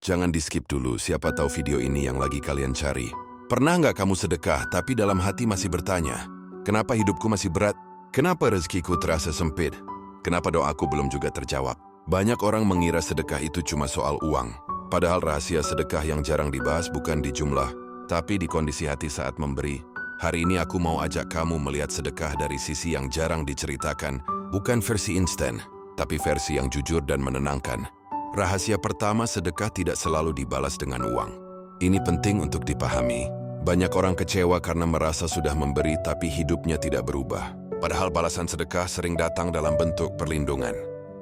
Jangan di-skip dulu, siapa tahu video ini yang lagi kalian cari. Pernah nggak kamu sedekah tapi dalam hati masih bertanya, kenapa hidupku masih berat? Kenapa rezekiku terasa sempit? Kenapa doaku belum juga terjawab? Banyak orang mengira sedekah itu cuma soal uang. Padahal rahasia sedekah yang jarang dibahas bukan di jumlah, tapi di kondisi hati saat memberi. Hari ini aku mau ajak kamu melihat sedekah dari sisi yang jarang diceritakan, bukan versi instan, tapi versi yang jujur dan menenangkan. Rahasia pertama, sedekah tidak selalu dibalas dengan uang. Ini penting untuk dipahami. Banyak orang kecewa karena merasa sudah memberi tapi hidupnya tidak berubah. Padahal balasan sedekah sering datang dalam bentuk perlindungan.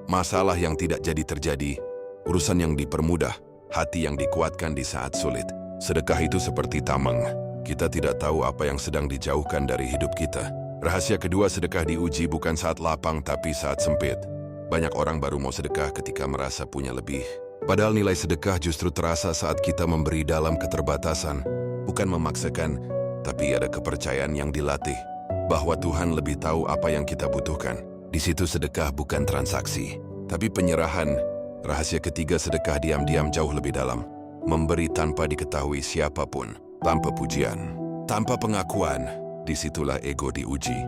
Masalah yang tidak jadi terjadi, urusan yang dipermudah, hati yang dikuatkan di saat sulit. Sedekah itu seperti tameng. Kita tidak tahu apa yang sedang dijauhkan dari hidup kita. Rahasia kedua, sedekah diuji bukan saat lapang tapi saat sempit. Banyak orang baru mau sedekah ketika merasa punya lebih. Padahal nilai sedekah justru terasa saat kita memberi dalam keterbatasan. Bukan memaksakan, tapi ada kepercayaan yang dilatih. Bahwa Tuhan lebih tahu apa yang kita butuhkan. Di situ sedekah bukan transaksi, tapi penyerahan. Rahasia ketiga, sedekah diam-diam jauh lebih dalam. Memberi tanpa diketahui siapapun, tanpa pujian, tanpa pengakuan. Disitulah ego diuji.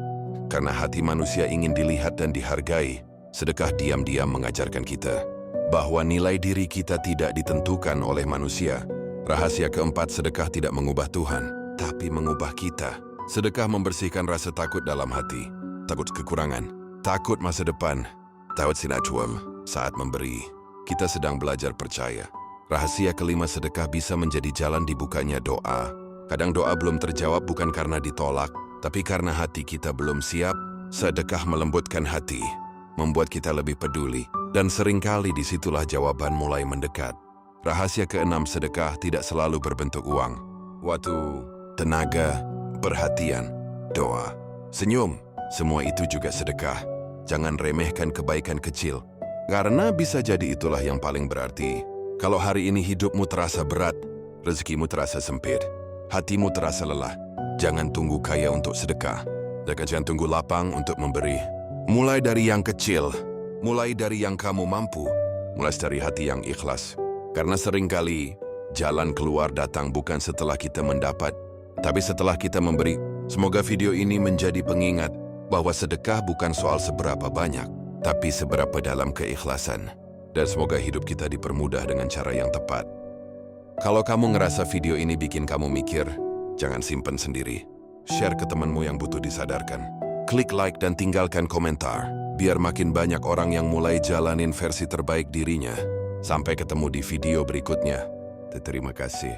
Karena hati manusia ingin dilihat dan dihargai, sedekah diam-diam mengajarkan kita bahwa nilai diri kita tidak ditentukan oleh manusia. Rahasia keempat, sedekah tidak mengubah Tuhan, tapi mengubah kita. Sedekah membersihkan rasa takut dalam hati, takut kekurangan, takut masa depan, takut sinatuam. Saat memberi, kita sedang belajar percaya. Rahasia kelima, sedekah bisa menjadi jalan dibukanya doa. Kadang doa belum terjawab bukan karena ditolak, tapi karena hati kita belum siap. Sedekah melembutkan hati, membuat kita lebih peduli, dan seringkali disitulah jawaban mulai mendekat. Rahasia keenam, sedekah tidak selalu berbentuk uang. Waktu, tenaga, perhatian, doa, senyum, semua itu juga sedekah. Jangan remehkan kebaikan kecil, karena bisa jadi itulah yang paling berarti. Kalau hari ini hidupmu terasa berat, rezekimu terasa sempit, hatimu terasa lelah, jangan tunggu kaya untuk sedekah. Jangan tunggu lapang untuk memberi. Mulai dari yang kecil, mulai dari yang kamu mampu, mulai dari hati yang ikhlas. Karena seringkali jalan keluar datang bukan setelah kita mendapat, tapi setelah kita memberi. Semoga video ini menjadi pengingat bahwa sedekah bukan soal seberapa banyak, tapi seberapa dalam keikhlasan. Dan semoga hidup kita dipermudah dengan cara yang tepat. Kalau kamu ngerasa video ini bikin kamu mikir, jangan simpen sendiri. Share ke temanmu yang butuh disadarkan. Klik like dan tinggalkan komentar, biar makin banyak orang yang mulai jalanin versi terbaik dirinya. Sampai ketemu di video berikutnya. Terima kasih.